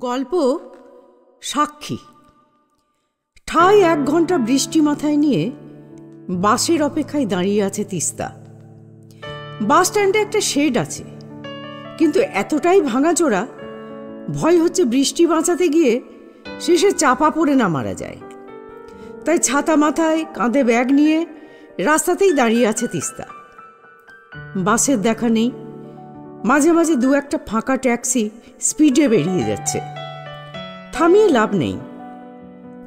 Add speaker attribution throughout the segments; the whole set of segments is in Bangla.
Speaker 1: গল্প সাক্ষী। ঠাই 1 ঘন্টা বৃষ্টি মাথায় নিয়ে বাসের অপেক্ষায় দাঁড়িয়ে আছে তিস্তা। বাস স্ট্যান্ডে একটা শেড আছে, কিন্তু এতটাই ভাঙাচোরা, ভয় হচ্ছে বৃষ্টি বাঁচাতে গিয়ে শেষে চাপা পড়ে না মারা যায়। তাই ছাতা মাথায়, কাঁধে ব্যাগ নিয়ে রাস্তাতেই দাঁড়িয়ে আছে তিস্তা। বাসের দেখা নেই। মাঝে মাঝে 2-1টা ফাঁকা ট্যাক্সি স্পিডে বেরিয়ে যাচ্ছে। থামিয়ে লাভ নেই,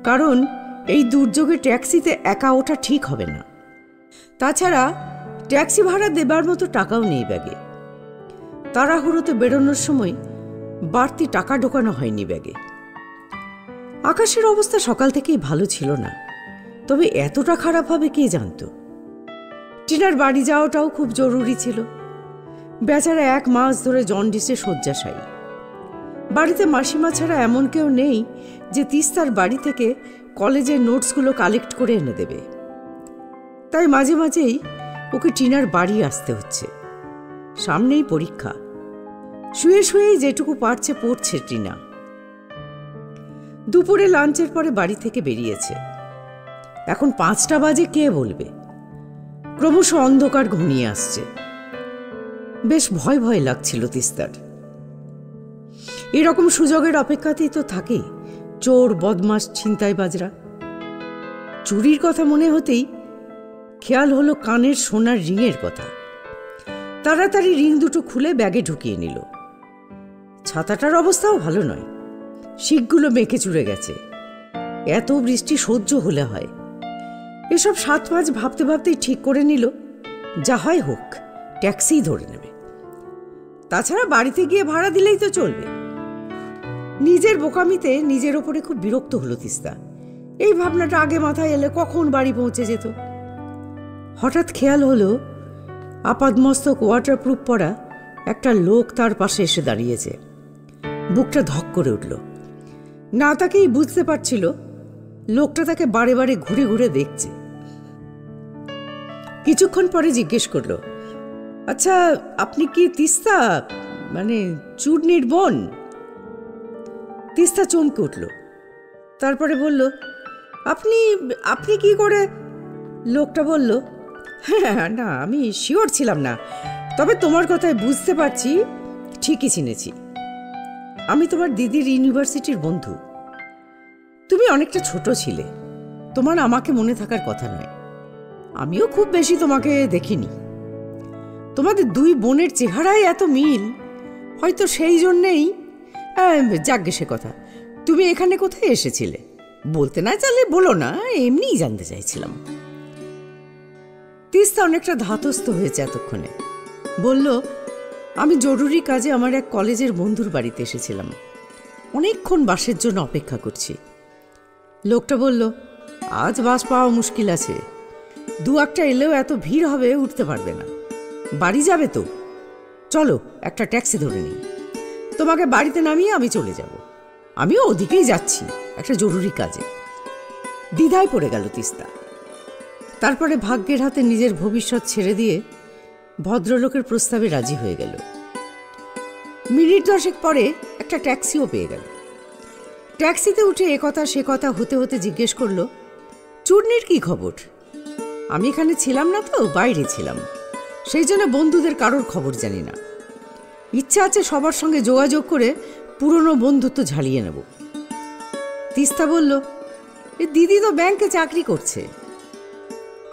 Speaker 1: কারণ এই দুর্যোগে ট্যাক্সিতে একা ওঠা ঠিক হবে না। তাছাড়া ট্যাক্সি ভাড়া দেবার মতো টাকাও নেই ব্যাগে। তাড়াহুড়োতে বেরোনোর সময় বাড়তি টাকা ঢোকানো হয়নি ব্যাগে। আকাশের অবস্থা সকাল থেকেই ভালো ছিল না, তবে এতটা খারাপ হবে কে জানত। টিনার বাড়ি যাওয়াটাও খুব জরুরি ছিল। বেচারা 1 মাস ধরে জন্ডিসে শয্যাশায়ী। বাড়িতে মাসিমা ছাড়া এমন কেউ নেই যে তিস্তার বাড়ি থেকে কলেজের নোটসগুলো কালেক্ট করে এনে দেবে। তাই মাঝে মাঝেই ওকে টিনার বাড়ি আসতে হচ্ছে। সামনেই পরীক্ষা। শুয়ে শুয়েই যেটুকু পারছে পড়ছে টিনা। দুপুরে লাঞ্চের পরে বাড়ি থেকে বেরিয়েছে। এখন 5টা বাজে, কে বলবে। ক্রমশ অন্ধকার ঘনিয়ে আসছে। বেশ ভয় ভয় লাগছিল তিস্তার। এরকম সুযোগের অপেক্ষাতেই তো থাকে চোর, বদমাশ, ছিনতাইবাজরা। চুরির কথা মনে হতেই খেয়াল হলো কানের সোনার রিংয়ের কথা। তাড়াতাড়ি রিং দুটো খুলে ব্যাগে ঢুকিয়ে নিল। ছাতাটার অবস্থাও ভালো নয়, শিকগুলো মেখে চুরে গেছে। এত বৃষ্টি সহ্য হলে হয়। এসব 7-5 ভাবতে ভাবতেই ঠিক করে নিল, যা হয় হোক, ট্যাক্সি ধরে নেবে। তাছাড়া বাড়িতে গিয়ে ভাড়া দিলেই তো চলবে। নিজের বোকামিতে নিজের ওপরে খুব বিরক্ত হলো তিস্তা। এই ভাবনাটা আগে মাথায় এলে কখন বাড়ি পৌঁছে যেত। হঠাৎ খেয়াল হলো আপাদমস্তক ওয়াটারপ্রুফ পরা একটা লোক তার পাশে এসে দাঁড়িয়েছে। বুকটা ধক করে উঠল। না তাকেই বুঝতে পারছিল লোকটা তাকে বারে বারে ঘুরে ঘুরে দেখছে। কিছুক্ষণ পরে জিজ্ঞেস করলো, আচ্ছা, আপনি কি তিস্তা, মানে চূর্ণির বোন? তিস্তা চমকে উঠল। তারপরে বলল, আপনি আপনি কি করে? লোকটা বলল, হ্যাঁ, না, আমি শিওর ছিলাম না, তবে তোমার কথায় বুঝতে পারছি ঠিকই চিনেছি। আমি তোমার দিদির ইউনিভার্সিটির বন্ধু। তুমি অনেকটা ছোট ছিলে, তোমার আমাকে মনে থাকার কথা নয়। আমিও খুব বেশি তোমাকে দেখিনি। তোমাদের 2 বোনের চেহারায় এত মিল, হয়তো সেই জন্যেই। যাগ্গে সে কথা। তুমি এখানে কোথায় এসেছিলে? বলতে না চাইলে বলো না, এমনিই জানতে চাইছিলাম। তিস্তা অনেকটা ধাতস্থ হয়েছে এতক্ষণে। বলল, আমি জরুরি কাজে আমার এক কলেজের বন্ধুর বাড়িতে এসেছিলাম। অনেকক্ষণ বাসের জন্য অপেক্ষা করছি। লোকটা বলল, আজ বাস পাওয়া মুশকিল আছে। 2-1টা এলেও এত ভিড় হবে, উঠতে পারবে না। বাড়ি যাবে তো? চলো একটা ট্যাক্সি ধরে নিই। তোমাকে বাড়িতে নামিয়ে আমি চলে যাব। আমিও ওদিকেই যাচ্ছি একটা জরুরি কাজে। দ্বিধায় পড়ে গেল তিস্তা। তারপরে ভাগ্যের হাতে নিজের ভবিষ্যৎ ছেড়ে দিয়ে ভদ্রলোকের প্রস্তাবে রাজি হয়ে গেল। মিনিট 10 পরে একটা ট্যাক্সিও পেয়ে গেল। ট্যাক্সিতে উঠে একথা সে কথা হতে হতে জিজ্ঞেস করল, চূর্ণির কি খবর? আমি এখানে ছিলাম না তো, বাইরে ছিলাম, সেই জন্য বন্ধুদের কারোর খবর জানি না। ইচ্ছা আছে সবার সঙ্গে যোগাযোগ করে পুরনো বন্ধুত্ব ঝালিয়ে নেব। তিস্তা বলল, এ দিদি তো ব্যাংকে চাকরি করছে।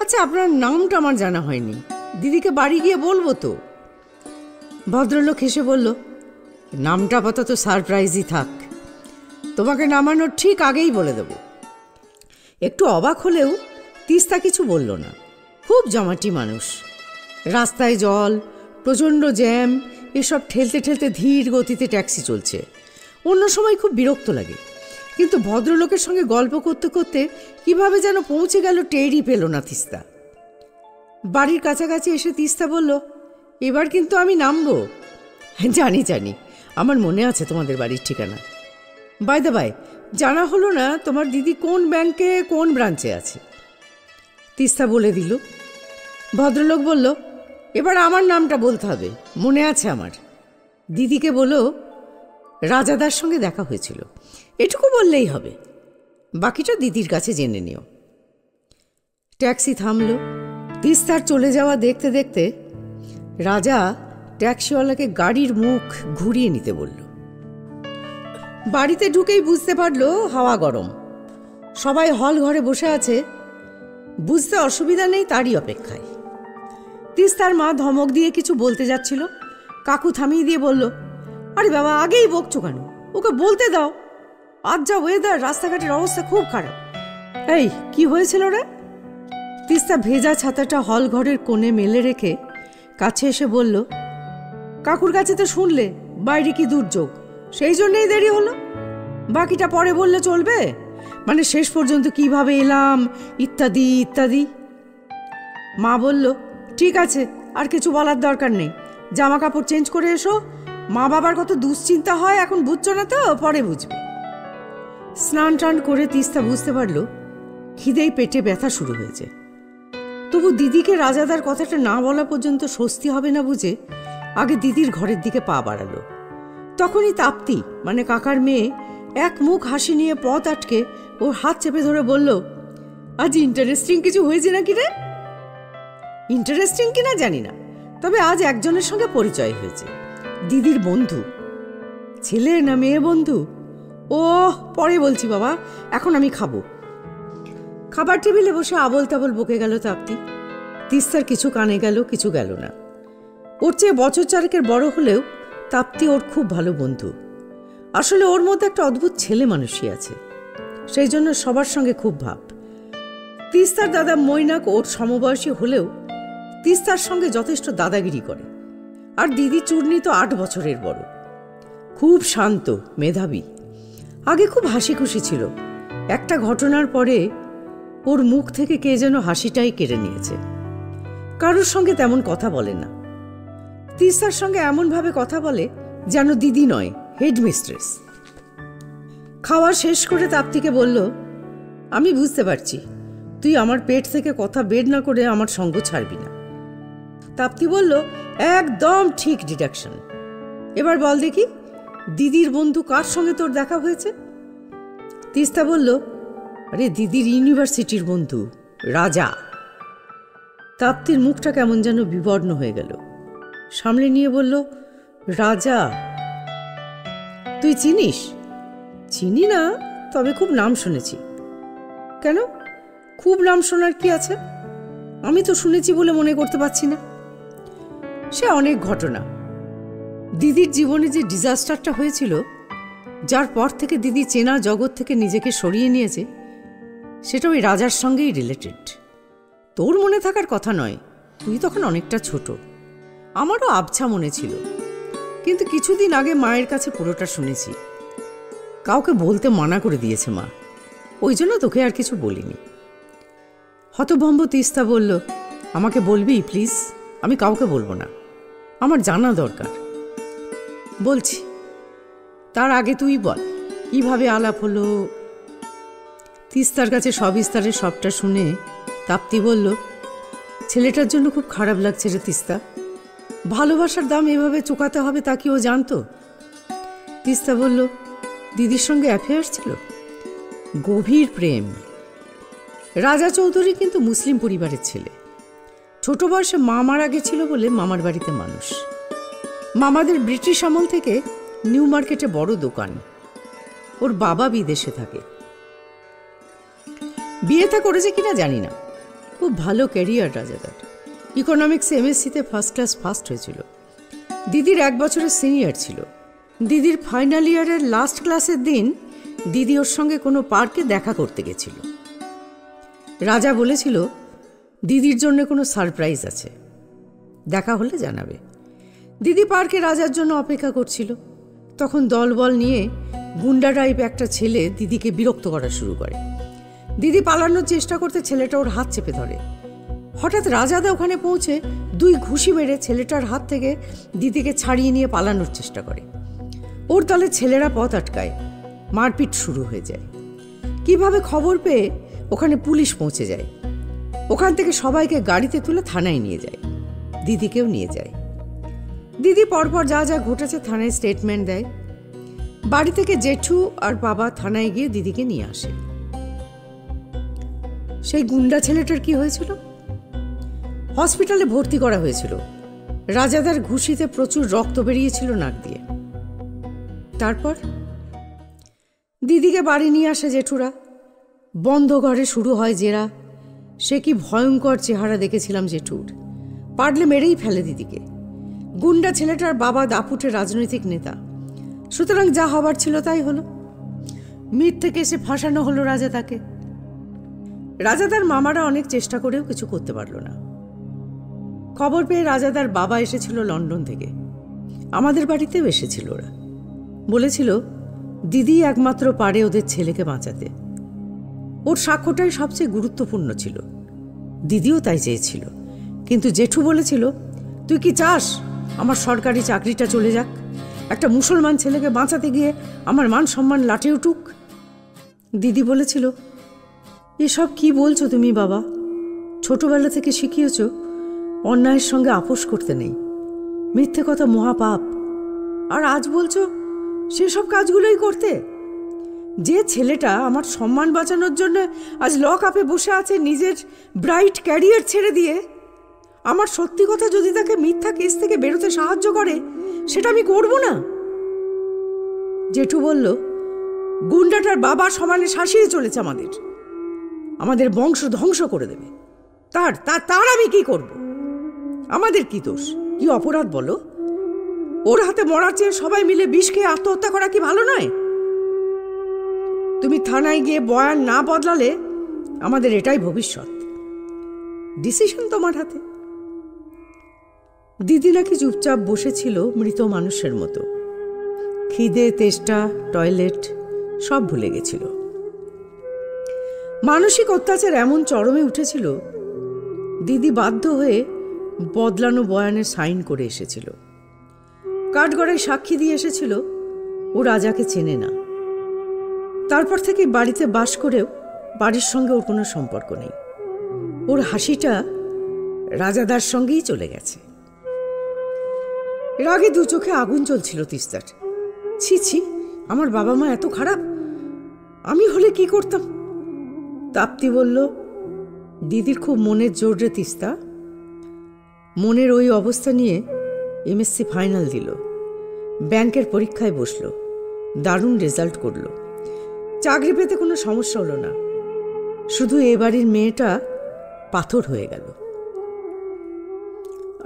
Speaker 1: আচ্ছা, আপনার নামটা আমার জানা হয়নি, দিদিকে বাড়ি গিয়ে বলবো তো? ভদ্রলোক হেসে বলল, নামটা আপাতত সারপ্রাইজই থাক, তোমাকে নামানোর ঠিক আগেই বলে দেব। একটু অবাক হলেও তিস্তা কিছু বলল না। খুব জমাটি মানুষ। রাস্তায় জল, প্রচণ্ড জ্যাম, এসব ঠেলতে ঠেলতে ধীর গতিতে ট্যাক্সি চলছে। অন্য সময় খুব বিরক্ত লাগে, কিন্তু ভদ্রলোকের সঙ্গে গল্প করতে করতে কিভাবে যেন পৌঁছে গেল টেরই পেল না তিস্তা। বাড়ির কাছাকাছি এসে তিস্তা বলল, এবার কিন্তু আমি নামবো। জানি জানি, আমার মনে আছে তোমাদের বাড়ির ঠিকানা। বাই দ্য বাই, জানা হলো না তোমার দিদি কোন ব্যাংকে কোন ব্রাঞ্চে আছে? তিস্তা বলে দিল। ভদ্রলোক বলল, এবার আমার নামটা বলতে হবে, মনে আছে আমার। দিদিকে বলো রাজাদার সঙ্গে দেখা হয়েছিল, এটুকু বললেই হবে, বাকিটা দিদির কাছে জেনে নিও। ট্যাক্সি থামল। তিস্তার চলে যাওয়া দেখতে দেখতে রাজা ট্যাক্সিওয়ালাকে গাড়ির মুখ ঘুরিয়ে নিতে বলল। বাড়িতে ঢুকেই বুঝতে পারল হাওয়া গরম, সবাই হল ঘরে বসে আছে, বুঝতে অসুবিধা নেই, তারই অপেক্ষায়। তিস্তার মা ধমক দিয়ে কিছু বলতে যাচ্ছিল, কাকু থামিয়ে দিয়ে বলল, আরে বাবা, আগেই বকছো কেন? ওকে বলতে দাও, আজ যা ওয়েদার, রাস্তাঘাটের অবস্থা খুব খারাপ। এই, কি হয়েছিল রে? তিস্তা ভেজা ছাতাটা হল ঘরের কোণে মেলে রেখে কাছে এসে বলল, কাকুর কাছে তো শুনলে বাইরে কি দুর্যোগ, সেই জন্যই দেরি হলো। বাকিটা পরে বললে চলবে? মানে শেষ পর্যন্ত কিভাবে এলাম, ইত্যাদি ইত্যাদি। মা বলল, ঠিক আছে, আর কিছু বলার দরকার নেই, জামা কাপড় চেঞ্জ করে এসো। মা বাবার কত দুশ্চিন্তা হয়, এখন বুঝছো না তো, পরে বুঝবে। স্নান টান করে তিস্তা বুঝতে পারল খিদেই পেটে ব্যথা শুরু হয়েছে। তবু দিদিকে রাজাদার কথাটা না বলা পর্যন্ত স্বস্তি হবে না বুঝে আগে দিদির ঘরের দিকে পা বাড়ালো। তখনই তাপ্তি, মানে কাকার মেয়ে, এক মুখ হাসি নিয়ে পথ আটকে ওর হাত চেপে ধরে বলল, আজ ইন্টারেস্টিং কিছু হয়েছে নাকি রে? ইন্টারেস্টিং কিনা জানি না, তবে আজ একজনের সঙ্গে পরিচয় হয়েছে, দিদির বন্ধু। ছেলে না মেয়ে বন্ধু? ও পরে বলছি বাবা, এখন আমি খাবো। খাবার টেবিলে বসে আবল তাবল বকে গেল তাপ্তি। তিস্তার কিছু কানে গেল, কিছু গেল না। ওর চেয়ে বছর চারেকের বড় হলেও তাপ্তি ওর খুব ভালো বন্ধু। আসলে ওর মধ্যে একটা অদ্ভুত ছেলে মানুষই আছে, সেই জন্য সবার সঙ্গে খুব ভাব। তিস্তার দাদা মৈনাক ওর সমবয়সী হলেও তিস্তার সঙ্গে যথেষ্ট দাদাগিরি করে। আর দিদি চূর্ণি তো 8 বছরের বড়, খুব শান্ত, মেধাবী। আগে খুব হাসি খুশি ছিল, একটা ঘটনার পরে ওর মুখ থেকে কে যেন হাসিটাই কেড়ে নিয়েছে। কারোর সঙ্গে তেমন কথা বলে না। তিস্তার সঙ্গে এমনভাবে কথা বলে যেন দিদি নয়, হেডমিস্ট্রেস। খাওয়া শেষ করে তাপ্তিকে বলল, আমি বুঝতে পারছি তুই আমার পেট থেকে কথা বের না করে আমার সঙ্গ ছাড়বি না। তাপ্তি বলল, একদম ঠিক ডিডাকশন। এবার বল দেখি, দিদির বন্ধু কার সঙ্গে তোর দেখা হয়েছে? তিস্তা বলল, আরে দিদির ইউনিভার্সিটির বন্ধু রাজা। তাপ্তির মুখটা কেমন যেন বিবর্ণ হয়ে গেল। সামলে নিয়ে বলল, রাজা তুই চিনিস? চিনি না, তবে খুব নাম শুনেছি। কেন, খুব নাম শোনার কি আছে? আমি তো শুনেছি বলে মনে করতে পারছি না। সে অনেক ঘটনা। দিদির জীবনে যে ডিজাস্টারটা হয়েছিল, যার পর থেকে দিদি চেনা জগৎ থেকে নিজেকে সরিয়ে নিয়েছে, সেটা ওই রাজার সঙ্গেই রিলেটেড। তোর মনে থাকার কথা নয়, তুই তখন অনেকটা ছোট। আমারও আবছা মনে ছিল, কিন্তু কিছুদিন আগে মায়ের কাছে পুরোটা শুনেছি। কাউকে বলতে মানা করে দিয়েছে মা, ওই জন্য তোকে আর কিছু বলিনি। হতভম্ব তিস্তা বলল, আমাকে বলবি প্লিজ? আমি কাউকে বলবো না, আমার জানা দরকার। বলছি, তার আগে তুই বল কিভাবে আলাপ হলো। তিস্তার কাছে সবিস্তারে সবটা শুনে তাপ্তি বলল, ছেলেটার জন্য খুব খারাপ লাগছে রে তিস্তা। ভালোবাসার দাম এভাবে চুকাতে হবে তা কি ও জানতো? তিস্তা বলল, দিদির সঙ্গে অ্যাফেয়ার ছিল, গভীর প্রেম। রাজা চৌধুরী কিন্তু মুসলিম পরিবারের ছেলে। ছোট বয়সে মা মারা গেছিল বলে মামার বাড়িতে মানুষ। মামাদের ব্রিটিশ আমল থেকে নিউ মার্কেটে বড় দোকান। ওর বাবা বিদেশে থাকে। বিয়েটা করেছে কিনা জানি না, খুব ভালো ক্যারিয়ার রাজাদার। ইকোনমিক্সে এমএসসিতে ফার্স্ট ক্লাস ফার্স্ট হয়েছিল। দিদির 1 বছরের সিনিয়র ছিল। দিদির ফাইনাল ইয়ারের লাস্ট ক্লাসের দিন দিদি ওর সঙ্গে কোনো পার্কে দেখা করতে গেছিল। রাজা বলেছিল দিদির জন্য কোনো সারপ্রাইজ আছে, দেখা হলে জানাবে। দিদি পার্কে রাজার জন্য অপেক্ষা করছিল। তখন দলবল নিয়ে গুন্ডা টাইপ একটা ছেলে দিদিকে বিরক্ত করা শুরু করে। দিদি পালানোর চেষ্টা করতে ছেলেটা ওর হাত চেপে ধরে। হঠাৎ রাজাদা ওখানে পৌঁছে 2 ঘুষি মেরে ছেলেটার হাত থেকে দিদিকে ছাড়িয়ে নিয়ে পালানোর চেষ্টা করে। ওর দলে ছেলেরা পথ আটকায়, মারপিট শুরু হয়ে যায়। কিভাবে খবর পেয়ে ওখানে পুলিশ পৌঁছে যায়। ওখান থেকে সবাইকে গাড়িতে তুলে থানায় নিয়ে যায়, দিদিকেও নিয়ে যায়। দিদি পরপর যা যা ঘটেছে থানায় স্টেটমেন্ট দেয়। বাড়ি থেকে জেঠু আর বাবা থানায় গিয়ে দিদিকে নিয়ে আসে। সেই গুন্ডা ছেলেটার কি হয়েছিল? হসপিটালে ভর্তি করা হয়েছিল। রাজাদার ঘুষিতে প্রচুর রক্ত বেরিয়েছিল নাক দিয়ে। তারপর দিদিকে বাড়ি নিয়ে আসে জেঠুরা। বন্ধ ঘরে শুরু হয় জেরা। সে কি ভয়ঙ্কর চেহারা দেখেছিলাম জেঠুর। পারলে মেরেই ফেলে দিদিকে। গুন্ডা ছেলেটার বাবা দাপুটে রাজনৈতিক নেতা, সুতরাং যা হবার ছিল তাই হলো। মিথ্যে কেসে ফাঁসানো হলো রাজাদাকে। রাজাদার মামারা অনেক চেষ্টা করেও কিছু করতে পারল না। খবর পেয়ে রাজাদার বাবা এসেছিল লন্ডন থেকে। আমাদের বাড়িতেও এসেছিল ওরা। বলেছিল দিদি একমাত্র পারে ওদের ছেলেকে বাঁচাতে। ওর সাক্ষ্যটাই সবচেয়ে গুরুত্বপূর্ণ ছিল। দিদিও তাই চেয়েছিল, কিন্তু জেঠু বলেছিল, তুই কি চাস আমার সরকারি চাকরিটা চলে যাক? একটা মুসলমান ছেলেকে বাঁচাতে গিয়ে আমার মান সম্মান লাটে উঠুক? দিদি বলেছিল, এসব কি বলছো তুমি বাবা? ছোটবেলা থেকে শিখিয়েছ অন্যায়ের সঙ্গে আপোষ করতে নেই, মিথ্যে কথা মহাপাপ, আর আজ বলছো সেসব কাজগুলোই করতে? যে ছেলেটা আমার সম্মান বাঁচানোর জন্য আজ লক আপে বসে আছে, নিজের ব্রাইট ক্যারিয়ার ছেড়ে দিয়ে, আমার সত্যি কথা যদি তাকে মিথ্যা কেস থেকে বেরোতে সাহায্য করে, সেটা আমি করব না? জেঠু বলল, গুন্ডাটার বাবা সমানে শাসিয়ে চলেছে আমাদের বংশ ধ্বংস করে দেবে। তার আমি কি করব? আমাদের কি দোষ, কি অপরাধ বলো? ওর হাতে মরার চেয়ে সবাই মিলে বিষ খেয়ে আত্মহত্যা করা কি ভালো নয়? তুমি থানায় গিয়ে বয়ান না বদলালে আমাদের এটাই ভবিষ্যৎ। ডিসিশন তোমার হাতে। দিদি নাকি চুপচাপ বসেছিল মৃত মানুষের মতো। খিদে, তেষ্টা, টয়লেট সব ভুলে গেছিল। মানসিক অত্যাচার এমন চরমে উঠেছিল, দিদি বাধ্য হয়ে বদলানো বয়ানে সাইন করে এসেছিল। কাঠগড়ায় সাক্ষী দিয়ে এসেছিল ও রাজাকে চেনে না। তারপর থেকে বাড়িতে বাস করেও বাড়ির সঙ্গে ওর কোনো সম্পর্ক নেই। ওর হাসিটা রাজাদার সঙ্গেই চলে গেছে। রাগে দু চোখে আগুন চলছিল তিস্তার। ছি ছি, আমার বাবা মা এত খারাপ, আমি হলে কি করতাম? তাপ্তি বলল, দিদির খুব মনের জোর রে তিস্তা। মনের ওই অবস্থা নিয়ে এমএসসি ফাইনাল দিল, ব্যাংকের পরীক্ষায় বসলো, দারুণ রেজাল্ট করলো। চাকরি পেতে কোনো সমস্যা হলো না, শুধু এ বাড়ির মেয়েটা পাথর হয়ে গেল।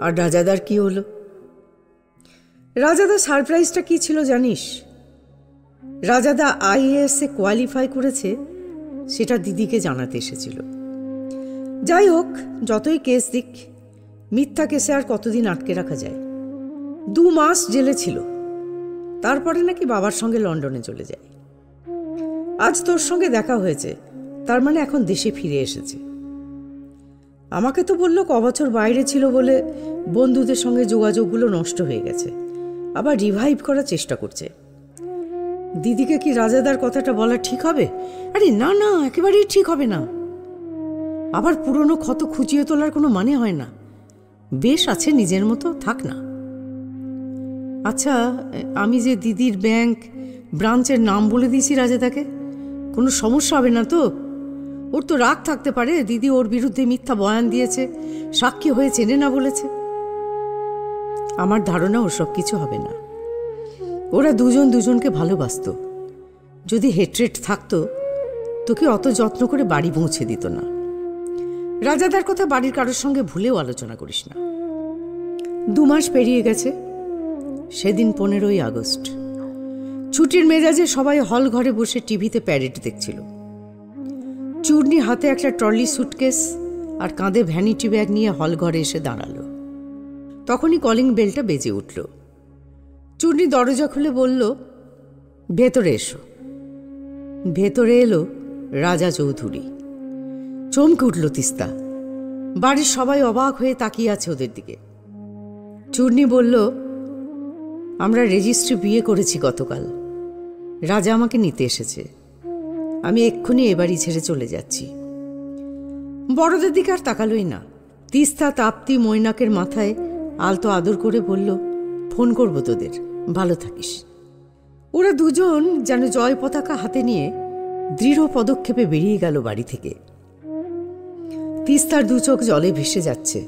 Speaker 1: আর রাজাদার কি হলো? রাজাদার সারপ্রাইজটা কি ছিল জানিস? রাজাদা আইএএস এ কোয়ালিফাই করেছে, সেটা দিদিকে জানাতে এসেছিল। যাই হোক, যতই কেস দিক, মিথ্যা কেসে আর কতদিন আটকে রাখা যায়? 2 মাস জেলে ছিল, তারপরে নাকি বাবার সঙ্গে লন্ডনে চলে যায়। আজ তোর সঙ্গে দেখা হয়েছে, তার মানে এখন দেশে ফিরে এসেছে। আমাকে তো বলল কবছর বাইরে ছিল বলে বন্ধুদের সঙ্গে যোগাযোগগুলো নষ্ট হয়ে গেছে, আবার রিভাইভ করার চেষ্টা করছে। দিদিকে কি রাজাদার কথাটা বলা ঠিক হবে? আরে না না, একেবারেই ঠিক হবে না। আবার পুরনো ক্ষত খুঁচিয়ে তোলার কোনো মানে হয় না। বেশ আছে নিজের মতো, থাক না। আচ্ছা, আমি যে দিদির ব্যাংক ব্রাঞ্চের নাম বলে দিয়েছি রাজাদাকে, কোনো সমস্যা হবে না তো? ওর তো রাগ থাকতে পারে, দিদি ওর বিরুদ্ধে মিথ্যা বয়ান দিয়েছে, সাক্ষী হয়ে চেনে না বলেছে। আমার ধারণা ওসব কিছু হবে না। ওরা দুজন দুজনকে ভালোবাসত। যদি হেট্রেট থাকতো, তোকে অত যত্ন করে বাড়ি পৌঁছে দিত না। রাজাদার কথা বাড়ির কারোর সঙ্গে ভুলেও আলোচনা করিস না। 2 মাস পেরিয়ে গেছে। সেদিন 15ই আগস্ট। ছুটির মেজাজে সবাই হল ঘরে বসে টিভিতে প্যারেড দেখছিল। চূর্ণি হাতে একটা ট্রলি সুটকেস আর কাঁধে ভ্যানিটি ব্যাগ নিয়ে হল ঘরে এসে দাঁড়ালো। তখনই কলিং বেলটা বেজে উঠল। চূর্ণি দরজা খুলে বলল, ভেতরে এসো। ভেতরে এলো রাজা চৌধুরী। চমকে উঠল তিস্তা। বাড়ির সবাই অবাক হয়ে তাকিয়ে আছে ওদের দিকে। চূর্ণি বলল, আমরা রেজিস্ট্রি বিয়ে করেছি গতকাল। রাজা আমাকে নিতে এসেছে। আমি এক্ষুনি এ বাড়ি ছেড়ে চলে যাচ্ছি। বড়দের দিকে আর তাকালোই না। তিস্তা তাপ্তি মৈনাকের মাথায় আলতো আদর করে বলল, ফোন করবো তোদের, ভালো থাকিস। ওরা দুজন যেন জয় পতাকা হাতে নিয়ে দৃঢ় পদক্ষেপে বেরিয়ে গেল বাড়ি থেকে। তিস্তার দু চোখ জলে ভেসে যাচ্ছে,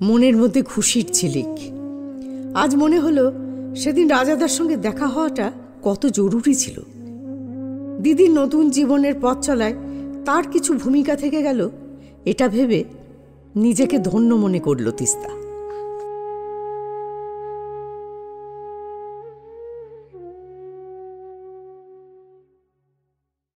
Speaker 1: মনের মধ্যে খুশির ঝিলিক। আজ মনে হলো সেদিন রাজাদার সঙ্গে দেখা হওয়াটা কত জরুরি ছিল। দিদির নতুন জীবনের পথ চলায় তার কিছু ভূমিকা থেকে গেল, এটা ভেবে নিজেকে ধন্য মনে করল তিস্তা।